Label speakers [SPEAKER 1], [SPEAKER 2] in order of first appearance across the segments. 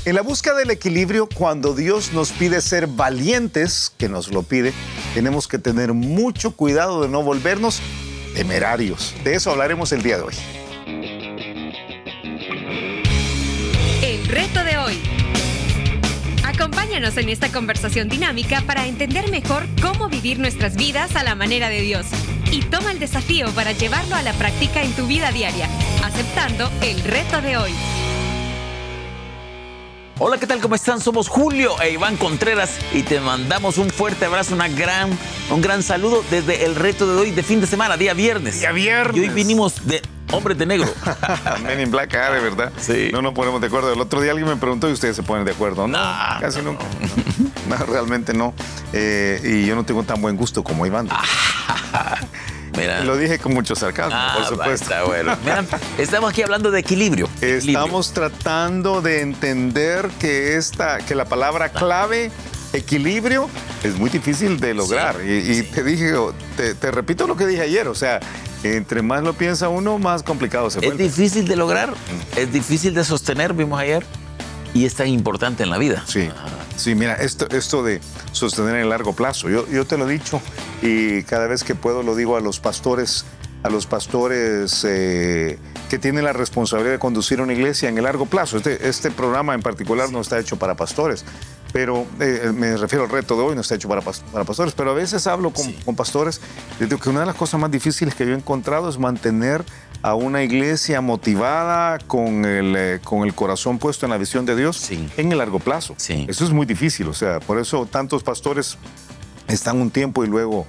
[SPEAKER 1] En la búsqueda del equilibrio, cuando Dios nos pide ser valientes, que nos lo pide, tenemos que tener mucho cuidado de no volvernos temerarios. De eso hablaremos el día de hoy.
[SPEAKER 2] El reto de hoy. Acompáñanos en esta conversación dinámica para entender mejor cómo vivir nuestras vidas a la manera de Dios. Y toma el desafío para llevarlo a la práctica en tu vida diaria, aceptando el reto de hoy.
[SPEAKER 3] Hola, ¿qué tal? ¿Cómo están? Somos Julio e Iván Contreras y te mandamos un fuerte abrazo, un gran saludo desde el reto de hoy de fin de semana, día viernes.
[SPEAKER 1] Día viernes.
[SPEAKER 3] Y hoy vinimos de hombres de negro.
[SPEAKER 1] Men in Black, de verdad.
[SPEAKER 3] Sí.
[SPEAKER 1] No nos ponemos de acuerdo. El otro día alguien me preguntó y ustedes se ponen de acuerdo. No, casi nunca. No, realmente no. Y yo no tengo tan buen gusto como Iván.
[SPEAKER 3] Mira.
[SPEAKER 1] Lo dije con mucho sarcasmo, por supuesto.
[SPEAKER 3] Está bueno. Mira, estamos aquí hablando de equilibrio.
[SPEAKER 1] Estamos tratando de entender que la palabra clave, equilibrio, es muy difícil de lograr. Sí, te dije, te repito lo que dije ayer, o sea, entre más lo piensa uno, más complicado se vuelve.
[SPEAKER 3] Es difícil de lograr, es difícil de sostener, vimos ayer, y es tan importante en la vida.
[SPEAKER 1] Sí. Sí, mira, esto de sostener en el largo plazo, yo te lo he dicho y cada vez que puedo lo digo a los pastores que tienen la responsabilidad de conducir una iglesia en el largo plazo. Este programa en particular no está hecho para pastores, pero me refiero al reto de hoy, no está hecho para pastores, pero a veces hablo con pastores y digo que una de las cosas más difíciles que yo he encontrado es mantener a una iglesia motivada con el corazón puesto en la visión de Dios en el largo plazo.
[SPEAKER 3] Sí.
[SPEAKER 1] Eso es muy difícil, o sea, por eso tantos pastores están un tiempo y luego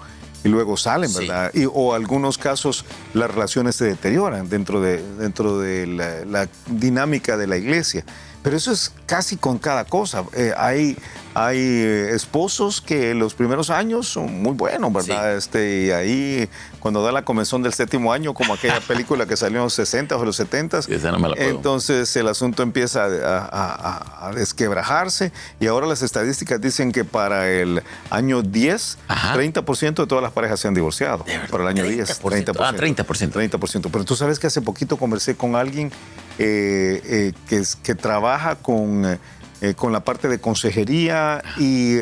[SPEAKER 1] salen, ¿verdad? O algunos casos las relaciones se deterioran dentro de la dinámica de la iglesia. Pero eso es casi con cada cosa. Hay esposos que los primeros años son muy buenos, ¿verdad? Sí. Y ahí, cuando da la comezón del 7º año, como aquella película que salió en los 60 o los 70,
[SPEAKER 3] no
[SPEAKER 1] entonces el asunto empieza a desquebrajarse. Y ahora las estadísticas dicen que para el año 10, 30% de todas las parejas se han divorciado. Para el año 10, 30%. 30%. Pero tú sabes que hace poquito conversé con alguien que trabaja con la parte de consejería y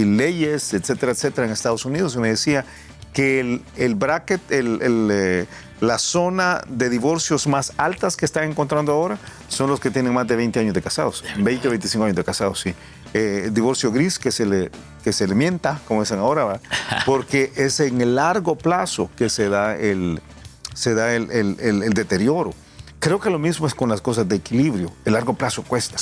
[SPEAKER 1] leyes, etcétera, etcétera, en Estados Unidos, y me decía que el bracket, la zona de divorcios más altas que están encontrando ahora son los que tienen más de 20 años de casados, 20 o 25 años de casados, sí. Divorcio gris, que se le mienta, como dicen ahora, ¿verdad? Porque es en el largo plazo que se da el deterioro. Creo que lo mismo es con las cosas de equilibrio. El largo plazo cuesta,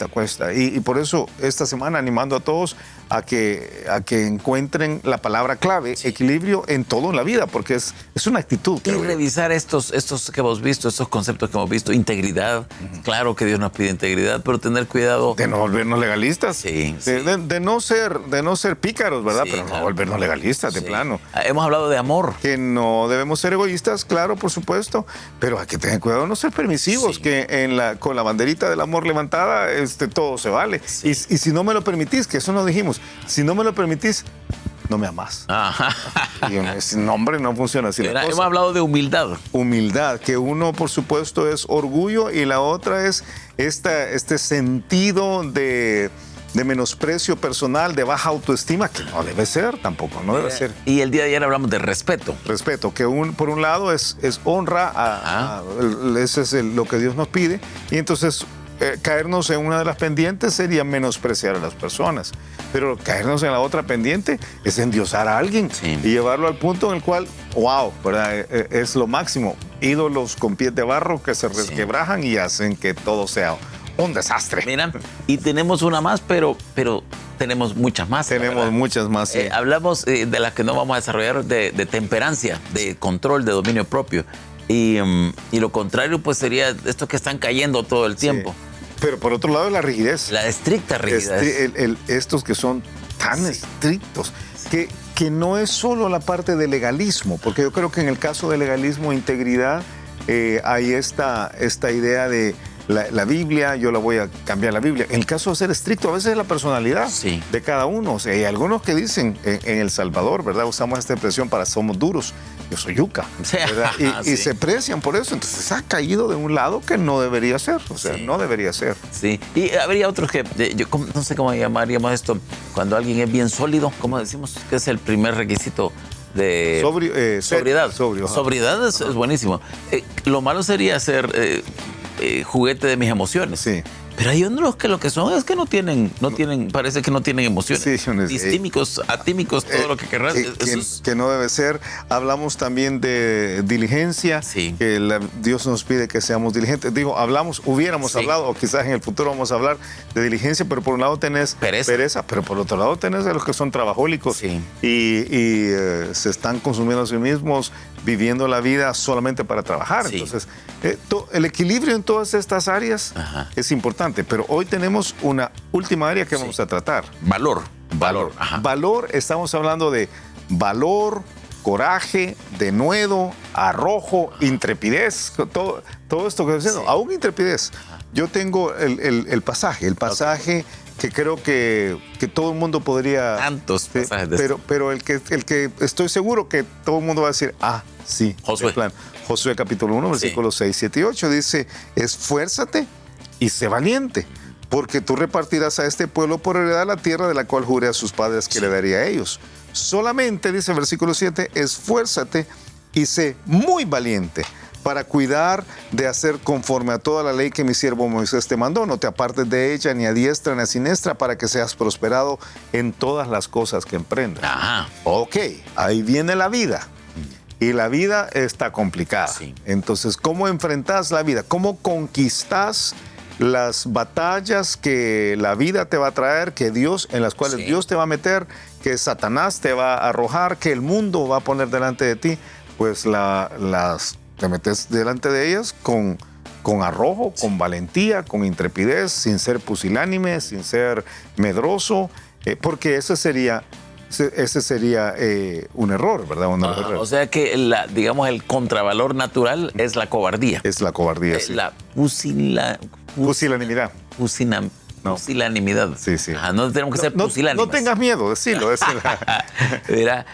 [SPEAKER 1] cuesta. Y por eso esta semana animando a todos a que encuentren la palabra clave, equilibrio, en todo en la vida, porque es una actitud.
[SPEAKER 3] Y revisar estos que hemos visto, estos conceptos que hemos visto, integridad. Claro que Dios nos pide integridad, pero tener cuidado.
[SPEAKER 1] De no volvernos legalistas. De no ser pícaros, ¿verdad?
[SPEAKER 3] Sí,
[SPEAKER 1] pero
[SPEAKER 3] claro.
[SPEAKER 1] No volvernos legalistas, de plano.
[SPEAKER 3] Hemos hablado de amor.
[SPEAKER 1] Que no debemos ser egoístas, claro, por supuesto, pero hay que tener cuidado de no ser permisivos, que con la banderita del amor levantada todo se vale. Sí. Y si no me lo permitís, que eso no dijimos, si no me lo permitís, no me amás. Y ese nombre no funciona así.
[SPEAKER 3] Hemos hablado de humildad.
[SPEAKER 1] Humildad, que uno, por supuesto, es orgullo y la otra es este sentido de menosprecio personal, de baja autoestima, que no debe ser tampoco, no debe ser.
[SPEAKER 3] Y el día de ayer hablamos de respeto.
[SPEAKER 1] Respeto, que por un lado es honra, ese es lo que Dios nos pide, y entonces caernos en una de las pendientes sería menospreciar a las personas, pero caernos en la otra pendiente es endiosar a alguien y llevarlo al punto en el cual, wow, ¿verdad? Es lo máximo. Ídolos con pies de barro que se resquebrajan y hacen que todo sea un desastre.
[SPEAKER 3] Mira, y tenemos una más, pero tenemos muchas más.
[SPEAKER 1] Tenemos muchas más. Sí.
[SPEAKER 3] Hablamos de las que no vamos a desarrollar, de temperancia, de control, de dominio propio. Y lo contrario, pues sería estos que están cayendo todo el tiempo.
[SPEAKER 1] Sí. Pero por otro lado, la rigidez.
[SPEAKER 3] La estricta rigidez.
[SPEAKER 1] Estos que son tan estrictos, que no es solo la parte de legalismo, porque yo creo que en el caso de legalismo e integridad hay esta idea de la Biblia, yo la voy a cambiar la Biblia. En el caso de ser estricto, a veces es la personalidad de cada uno. O sea, hay algunos que dicen, en El Salvador, ¿verdad? Usamos esta expresión para somos duros. yo soy yuca, ¿verdad? Y se precian por eso. Entonces ha caído de un lado que no debería ser. O sea, no debería ser.
[SPEAKER 3] Sí. Y habría otros que, yo no sé cómo llamaríamos esto, cuando alguien es bien sólido, ¿cómo decimos? Que es el primer requisito de sobriedad. Sobriedad es buenísimo. Lo malo sería ser juguete de mis emociones.
[SPEAKER 1] Sí.
[SPEAKER 3] Pero hay otros que lo que son es que no tienen, parece que no tienen emociones.
[SPEAKER 1] Sí,
[SPEAKER 3] distímicos, atímicos, todo lo que querrás.
[SPEAKER 1] Que no debe ser. Hablamos también de diligencia, que Dios nos pide que seamos diligentes. Digo, hubiéramos hablado, o quizás en el futuro vamos a hablar de diligencia, pero por un lado tenés pereza, pero por otro lado tenés a los que son trabajólicos y se están consumiendo a sí mismos, viviendo la vida solamente para trabajar. Entonces, el equilibrio en todas estas áreas es importante. Pero hoy tenemos una última área que vamos a tratar.
[SPEAKER 3] Valor.
[SPEAKER 1] Valor, estamos hablando de valor, coraje, denuedo, arrojo, intrepidez, todo esto que estoy diciendo, aún intrepidez. Yo tengo el pasaje que creo que todo el mundo podría...
[SPEAKER 3] Tantos pasajes
[SPEAKER 1] pero el que estoy seguro que todo el mundo va a decir, sí. Josué capítulo 1, versículos 6, 7 y 8 dice, esfuérzate y sé valiente, porque tú repartirás a este pueblo por heredad la tierra de la cual juré a sus padres que le daría a ellos. Solamente, dice el versículo 7, esfuérzate y sé muy valiente para cuidar de hacer conforme a toda la ley que mi siervo Moisés te mandó. No te apartes de ella ni a diestra ni a siniestra para que seas prosperado en todas las cosas que emprendas. Ok, ahí viene la vida. Y la vida está complicada. Entonces, ¿cómo enfrentas la vida? ¿Cómo conquistas las batallas que la vida te va a traer, en las cuales Dios te va a meter, que Satanás te va a arrojar, que el mundo va a poner delante de ti? Pues te metes delante de ellas con arrojo, con valentía, con intrepidez, sin ser pusilánime, sin ser medroso, porque ese sería un error, ¿verdad?
[SPEAKER 3] O sea que, digamos, el contravalor natural es la cobardía.
[SPEAKER 1] Es la cobardía, sí.
[SPEAKER 3] La
[SPEAKER 1] pusilanimidad.
[SPEAKER 3] Pusilanimidad.
[SPEAKER 1] Sí.
[SPEAKER 3] No tenemos que ser pusilánimes.
[SPEAKER 1] No tengas miedo, decirlo.
[SPEAKER 3] Mira,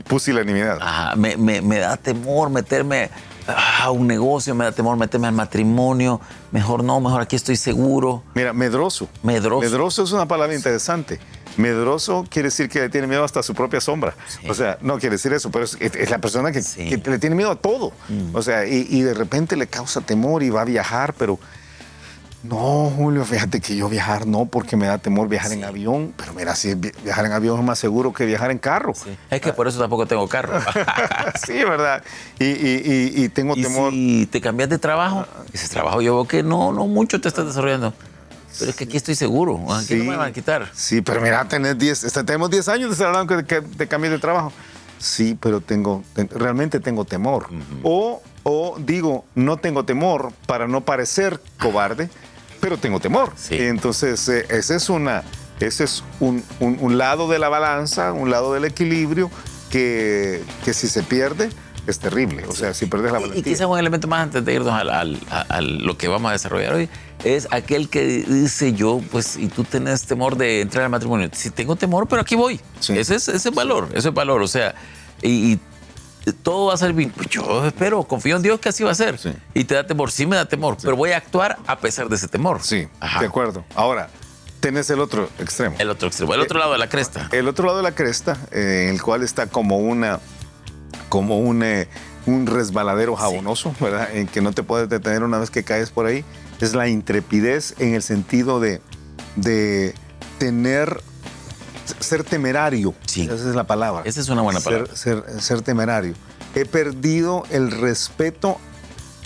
[SPEAKER 1] pusilanimidad.
[SPEAKER 3] Me da temor meterme a un negocio, me da temor meterme al matrimonio. Mejor aquí estoy seguro.
[SPEAKER 1] Mira, medroso. Medroso es una palabra interesante. Medroso quiere decir que le tiene miedo hasta a su propia sombra. O sea, no quiere decir eso, pero es la persona que le tiene miedo a todo. O sea, y de repente le causa temor y va a viajar, pero no, Julio, fíjate que yo viajar no, porque me da temor viajar en avión. Pero mira, si viajar en avión es más seguro que viajar en carro.
[SPEAKER 3] Es que por eso tampoco tengo carro.
[SPEAKER 1] Sí, ¿verdad? Y tengo temor.
[SPEAKER 3] Si te cambias de trabajo, ese trabajo yo veo que no mucho te estás desarrollando. Pero es que aquí estoy seguro, aquí no me van a quitar.
[SPEAKER 1] Sí, pero mira, tenemos 10 años de estar hablando que te cambié de trabajo. Sí, pero realmente tengo temor. O digo, no tengo temor para no parecer cobarde, pero tengo temor. Entonces, ese es un lado de la balanza, un lado del equilibrio que si se pierde, es terrible. O sea, si pierdes la valentía.
[SPEAKER 3] Y quizás un elemento más antes de irnos a lo que vamos a desarrollar hoy, es aquel que dice yo, pues, y tú tenés temor de entrar al matrimonio. Sí, tengo temor, pero aquí voy. Ese es valor, o sea, y todo va a ser bien. Pues yo espero, confío en Dios que así va a ser. Y te da temor, sí me da temor, pero voy a actuar a pesar de ese temor.
[SPEAKER 1] Sí, de acuerdo. Ahora, tenés el otro extremo.
[SPEAKER 3] El otro lado de la cresta.
[SPEAKER 1] El otro lado de la cresta, en el cual está como un resbaladero jabonoso, ¿verdad? En que no te puedes detener una vez que caes por ahí. Es la intrepidez en el sentido de ser temerario. Esa es la palabra.
[SPEAKER 3] Esa es una buena palabra.
[SPEAKER 1] Ser temerario. He perdido el respeto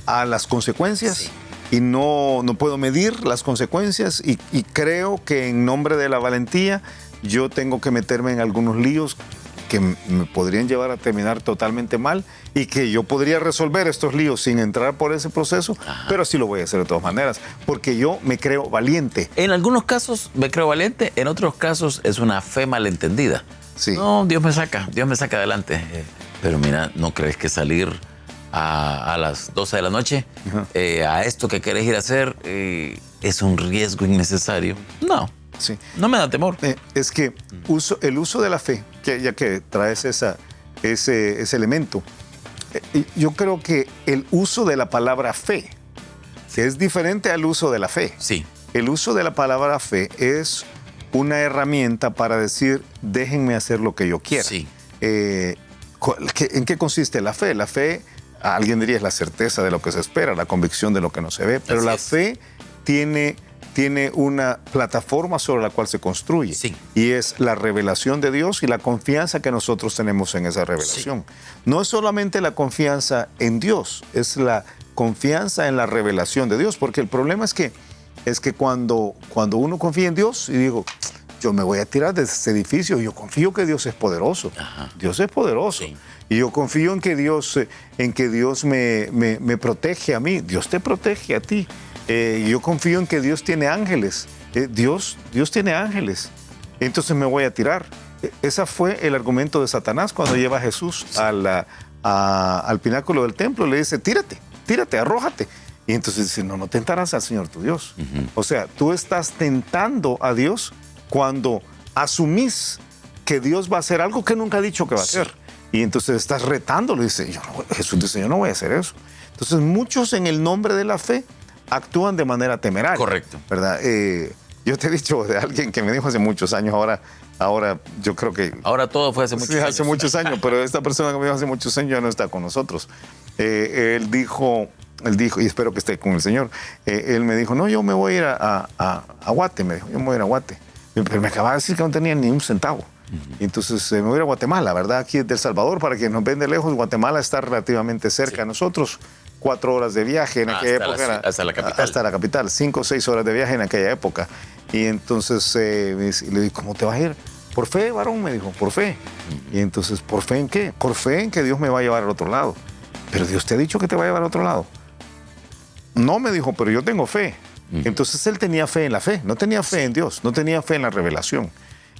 [SPEAKER 1] a las consecuencias y no puedo medir las consecuencias y creo que en nombre de la valentía yo tengo que meterme en algunos líos que me podrían llevar a terminar totalmente mal y que yo podría resolver estos líos sin entrar por ese proceso, pero sí lo voy a hacer de todas maneras, porque yo me creo valiente.
[SPEAKER 3] En algunos casos me creo valiente, en otros casos es una fe malentendida. No, Dios me saca adelante. Pero mira, ¿no crees que salir a las 12 de la noche a esto que querés ir a hacer es un riesgo innecesario? No. No me da temor.
[SPEAKER 1] Es que el uso de la fe, ya que traes ese elemento. Yo creo que el uso de la palabra fe, que es diferente al uso de la fe.
[SPEAKER 3] Sí.
[SPEAKER 1] El uso de la palabra fe es una herramienta para decir, déjenme hacer lo que yo quiera.
[SPEAKER 3] Sí.
[SPEAKER 1] ¿En qué consiste la fe? La fe, alguien diría, es la certeza de lo que se espera, la convicción de lo que no se ve, pero la fe tiene una plataforma sobre la cual se construye.
[SPEAKER 3] Sí.
[SPEAKER 1] Y es la revelación de Dios y la confianza que nosotros tenemos en esa revelación. Sí. No es solamente la confianza en Dios, es la confianza en la revelación de Dios, porque el problema es que cuando uno confía en Dios y digo, yo me voy a tirar de este edificio, yo confío que Dios es poderoso. Ajá. Dios es poderoso. Sí. Y yo confío en que Dios me protege a mí. Dios te protege a ti. Yo confío en que Dios tiene ángeles. Dios tiene ángeles. Entonces me voy a tirar. Ese fue el argumento de Satanás cuando lleva a Jesús al pináculo del templo. Le dice, tírate, arrójate. Y entonces dice, no tentarás al Señor tu Dios. Uh-huh. O sea, tú estás tentando a Dios cuando asumís que Dios va a hacer algo que nunca ha dicho que va a hacer. Y entonces estás retándolo. Jesús dice, yo no voy a hacer eso. Entonces muchos en el nombre de la fe actúan de manera temeraria.
[SPEAKER 3] Correcto.
[SPEAKER 1] ¿Verdad? Yo te he dicho de alguien que me dijo hace muchos años, ahora yo creo que...
[SPEAKER 3] Ahora todo fue hace muchos años.
[SPEAKER 1] Hace muchos años, pero esta persona que me dijo hace muchos años ya no está con nosotros. Él dijo, y espero que esté con el Señor, él me dijo, no, yo me voy a ir a Guate, me dijo, yo me voy a ir a Guate. Pero me acababa de decir que no tenía ni un centavo. Uh-huh. Entonces me voy a ir a Guatemala, ¿verdad? Aquí de El Salvador, para quien nos ven de lejos, Guatemala está relativamente cerca de nosotros. 4 horas de viaje en aquella época.
[SPEAKER 3] Hasta la capital.
[SPEAKER 1] Hasta la capital, 5 o 6 horas de viaje en aquella época. Y entonces le dije, ¿cómo te vas a ir? Por fe, varón, me dijo, por fe. Y entonces, ¿por fe en qué? Por fe en que Dios me va a llevar al otro lado. Pero Dios te ha dicho que te va a llevar al otro lado. No, me dijo, pero yo tengo fe. Entonces él tenía fe en la fe, no tenía fe en Dios, no tenía fe en la revelación.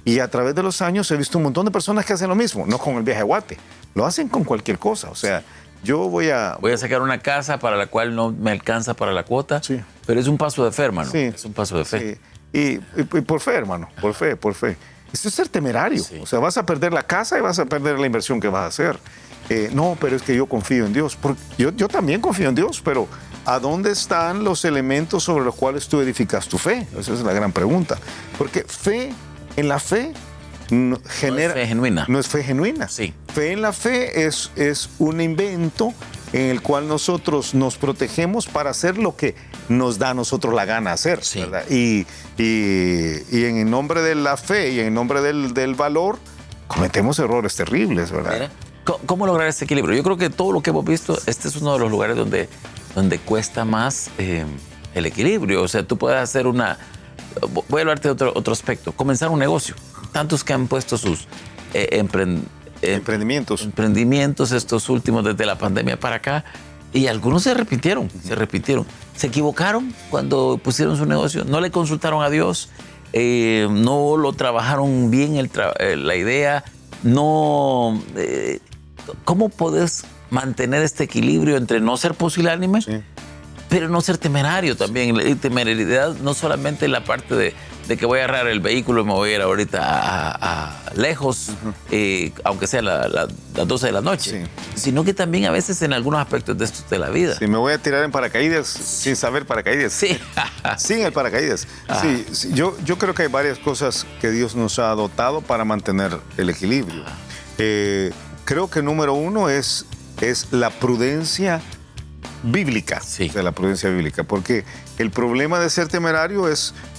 [SPEAKER 1] Y a través de los años he visto un montón de personas que hacen lo mismo, no con el viaje a Guate, lo hacen con cualquier cosa. O sea, yo voy a
[SPEAKER 3] sacar una casa para la cual no me alcanza para la cuota, sí, pero es un paso de fe, hermano. Sí, es un paso de fe.
[SPEAKER 1] Sí. Y por fe, hermano, por fe. Esto es ser temerario. Sí. O sea, vas a perder la casa y vas a perder la inversión que vas a hacer. No, pero es que yo confío en Dios. Yo también confío en Dios, pero ¿a dónde están los elementos sobre los cuales tú edificas tu fe? Esa es la gran pregunta. Porque en la fe no es fe genuina. No es fe genuina. Sí. Fe en la fe es un invento en el cual nosotros nos protegemos para hacer lo que nos da a nosotros la gana hacer. Sí. ¿Verdad? Y en el nombre de la fe y en el nombre del valor cometemos errores terribles, ¿verdad?
[SPEAKER 3] Mira, ¿cómo lograr este equilibrio? Yo creo que todo lo que hemos visto, este es uno de los lugares donde cuesta más el equilibrio. O sea, tú puedes hacer voy a hablarte de otro aspecto. Comenzar un negocio. Tantos que han puesto sus emprendimientos estos últimos desde la pandemia para acá, y algunos se arrepintieron. Se equivocaron cuando pusieron su negocio, no le consultaron a Dios, no lo trabajaron bien la idea, no... ¿Cómo podés mantener este equilibrio entre no ser pusilánime, sí, pero no ser temerario también? Y temerariedad no solamente en la parte de que voy a agarrar el vehículo y me voy a ir ahorita a lejos, uh-huh, aunque sea las 12 de la noche, sí, sino que también a veces en algunos aspectos de la vida.
[SPEAKER 1] Sí, me voy a tirar en paracaídas sin saber paracaídas. Sí. Sin el paracaídas. Sí, yo creo que hay varias cosas que Dios nos ha dotado para mantener el equilibrio. Creo que número uno es la prudencia bíblica. Sí. O sea, la prudencia bíblica, porque el problema de ser temerario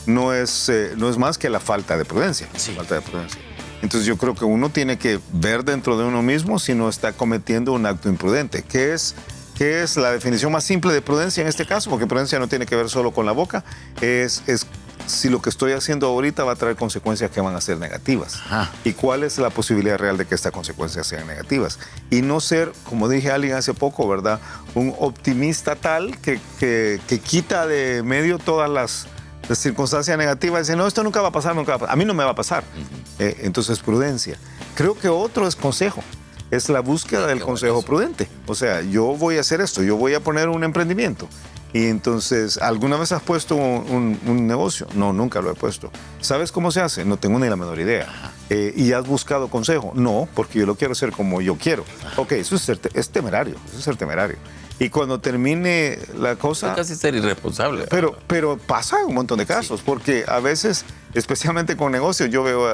[SPEAKER 1] no es más que la falta de prudencia. Sí. Falta de prudencia. Entonces yo creo que uno tiene que ver dentro de uno mismo si no está cometiendo un acto imprudente. ¿Qué es la definición más simple de prudencia en este caso? Porque prudencia no tiene que ver solo con la boca. Es si lo que estoy haciendo ahorita va a traer consecuencias que van a ser negativas. Ajá. ¿Y cuál es la posibilidad real de que estas consecuencias sean negativas? Y no ser, como dije a alguien hace poco, ¿verdad?, un optimista tal que quita de medio todas las circunstancias negativas y dice, no, esto nunca va a pasar, a mí no me va a pasar. Uh-huh. Entonces, prudencia. Creo que otro es consejo. Es la búsqueda del consejo prudente. O sea, yo voy a hacer esto, yo voy a poner un emprendimiento. Y entonces, ¿alguna vez has puesto un negocio? No, nunca lo he puesto. ¿Sabes cómo se hace? No tengo ni la menor idea. y has buscado consejo. No, porque yo lo quiero hacer como yo quiero. Ok, eso es temerario, eso es ser temerario. Y cuando termine la cosa...
[SPEAKER 3] Es casi ser irresponsable.
[SPEAKER 1] Pero pasa en un montón de casos, porque a veces, especialmente con negocios, yo veo,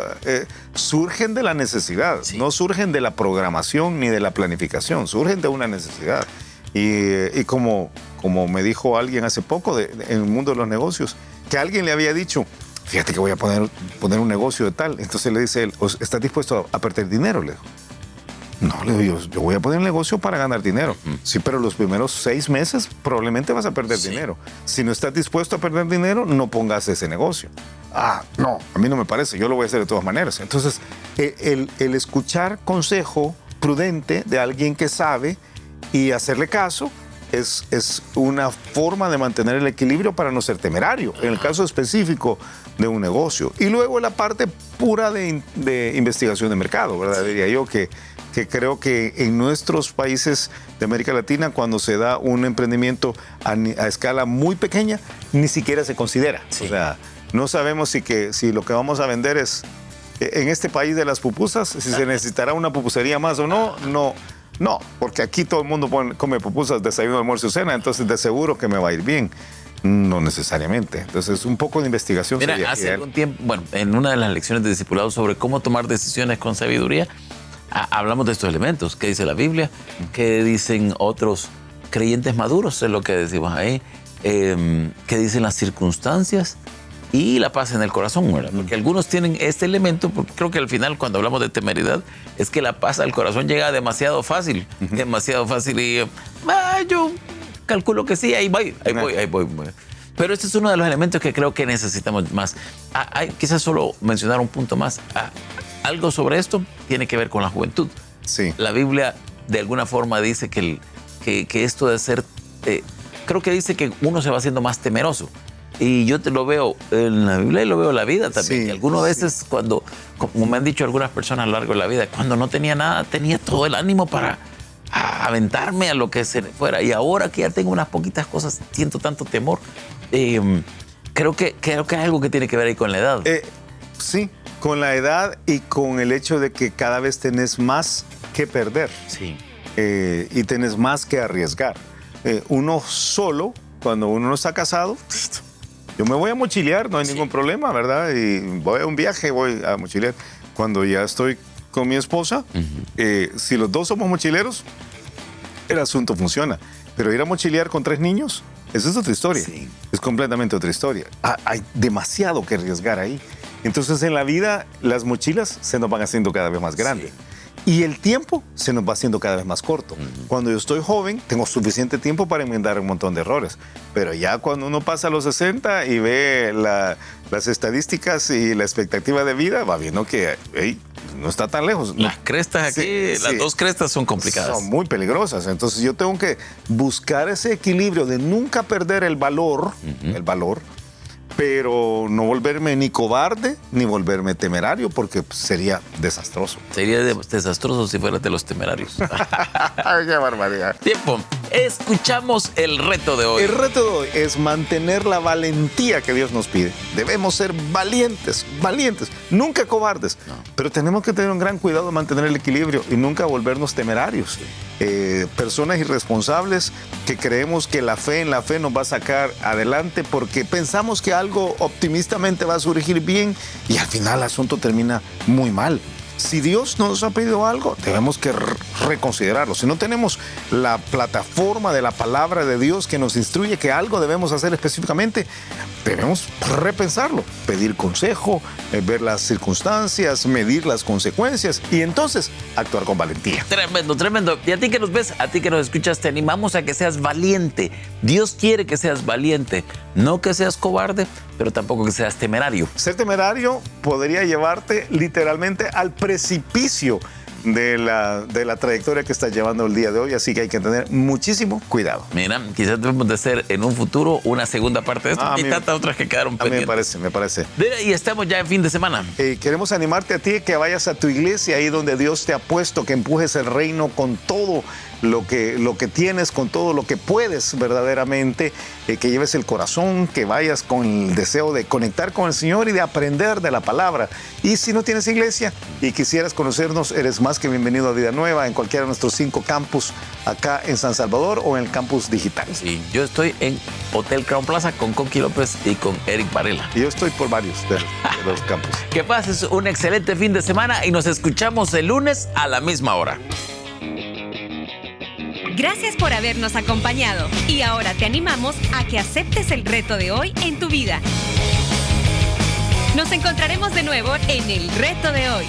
[SPEAKER 1] surgen de la necesidad, no surgen de la programación ni de la planificación, surgen de una necesidad. Y como me dijo alguien hace poco en el mundo de los negocios, que alguien le había dicho, fíjate que voy a poner un negocio de tal. Entonces le dice él, ¿estás dispuesto a perder dinero? Le dijo. No, le digo yo voy a poner un negocio para ganar dinero. Sí, pero los primeros 6 meses probablemente vas a perder dinero. Si no estás dispuesto a perder dinero, no pongas ese negocio. No, a mí no me parece, yo lo voy a hacer de todas maneras. Entonces, el escuchar consejo prudente de alguien que sabe y hacerle caso es una forma de mantener el equilibrio para no ser temerario, en el caso específico de un negocio. Y luego la parte pura de investigación de mercado, ¿verdad? Diría yo que creo que en nuestros países de América Latina, cuando se da un emprendimiento a escala muy pequeña, ni siquiera se considera. Sí. O sea, no sabemos si lo que vamos a vender es, en este país de las pupusas, si se necesitará una pupusería más o no, no, porque aquí todo el mundo come pupusas, desayuno, almuerzo y cena, entonces de seguro que me va a ir bien. No necesariamente. Entonces, un poco de investigación.
[SPEAKER 3] Mira, hace algún tiempo, en una de las lecciones de discipulado sobre cómo tomar decisiones con sabiduría, hablamos de estos elementos, que dice la Biblia, que dicen otros creyentes maduros, es lo que decimos ahí, que dicen las circunstancias y la paz en el corazón, ¿verdad? Porque algunos tienen este elemento, porque creo que al final cuando hablamos de temeridad, es que la paz al corazón llega demasiado fácil, y yo calculo que sí, ahí voy. Pero este es uno de los elementos que creo que necesitamos más. Quizás solo mencionar un punto más. Algo sobre esto tiene que ver con la juventud.
[SPEAKER 1] Sí.
[SPEAKER 3] La Biblia de alguna forma dice que esto de ser... creo que dice que uno se va haciendo más temeroso. Y yo te lo veo en la Biblia y lo veo en la vida también. Sí, y algunas veces cuando, como me han dicho algunas personas a lo largo de la vida, cuando no tenía nada, tenía todo el ánimo para aventarme a lo que se fuera. Y ahora que ya tengo unas poquitas cosas, siento tanto temor. Creo que hay algo que tiene que ver ahí con la edad.
[SPEAKER 1] Sí, con la edad y con el hecho de que cada vez tenés más que perder.
[SPEAKER 3] Sí.
[SPEAKER 1] Y tenés más que arriesgar. Uno solo, cuando uno no está casado, yo me voy a mochilear, no hay ningún problema, ¿verdad? Y voy a un viaje, voy a mochilear. Cuando ya estoy con mi esposa, si los dos somos mochileros, el asunto funciona. Pero ir a mochilear con 3 niños, esa es otra historia. Sí. Es completamente otra historia. Hay demasiado que arriesgar ahí. Entonces, en la vida, las mochilas se nos van haciendo cada vez más grandes. Sí. Y el tiempo se nos va haciendo cada vez más corto. Cuando yo estoy joven, tengo suficiente tiempo para enmendar un montón de errores. Pero ya cuando uno pasa a los 60 y ve las estadísticas y la expectativa de vida, va viendo que no está tan lejos.
[SPEAKER 3] Las crestas aquí, las 2 crestas son complicadas.
[SPEAKER 1] Son muy peligrosas. Entonces yo tengo que buscar ese equilibrio de nunca perder el valor, pero no volverme ni cobarde ni volverme temerario, porque sería desastroso.
[SPEAKER 3] Sería desastroso si fueras de los temerarios.
[SPEAKER 1] ¡Qué barbaridad!
[SPEAKER 3] Tiempo. Escuchamos el reto de hoy.
[SPEAKER 1] El reto de hoy es mantener la valentía que Dios nos pide. Debemos ser valientes, nunca cobardes. No. Pero tenemos que tener un gran cuidado de mantener el equilibrio y nunca volvernos temerarios. Personas irresponsables que creemos que la fe nos va a sacar adelante porque pensamos que algo optimistamente va a surgir bien y al final el asunto termina muy mal. Si Dios nos ha pedido algo, debemos que reconsiderarlo. Si no tenemos la plataforma de la palabra de Dios que nos instruye que algo debemos hacer específicamente, debemos repensarlo, pedir consejo, ver las circunstancias, medir las consecuencias y entonces actuar con valentía.
[SPEAKER 3] Tremendo, tremendo. Y a ti que nos ves, a ti que nos escuchas, te animamos a que seas valiente. Dios quiere que seas valiente, no que seas cobarde, pero tampoco que seas temerario.
[SPEAKER 1] Ser temerario podría llevarte literalmente al precipicio de la trayectoria que estás llevando el día de hoy, así que hay que tener muchísimo cuidado.
[SPEAKER 3] Mira, quizás debemos de hacer en un futuro una segunda parte de esto y tantas otras que quedaron pendientes.
[SPEAKER 1] A mí me parece.
[SPEAKER 3] Mira, y estamos ya en fin de semana.
[SPEAKER 1] Queremos animarte a ti que vayas a tu iglesia, ahí donde Dios te ha puesto, que empujes el reino con todo lo que tienes, con todo lo que puedes verdaderamente, que lleves el corazón, que vayas con el deseo de conectar con el Señor y de aprender de la palabra. Y si no tienes iglesia y quisieras conocernos, eres más que bienvenido a Vida Nueva en cualquiera de nuestros 5 campus acá en San Salvador o en el campus digital.
[SPEAKER 3] Sí, yo estoy en Hotel Crown Plaza con Conqui López y con Eric Varela.
[SPEAKER 1] Y yo estoy por varios de los campus.
[SPEAKER 3] Que pases un excelente fin de semana y nos escuchamos el lunes a la misma hora.
[SPEAKER 2] Gracias por habernos acompañado y ahora te animamos a que aceptes el reto de hoy en tu vida. Nos encontraremos de nuevo en el reto de hoy.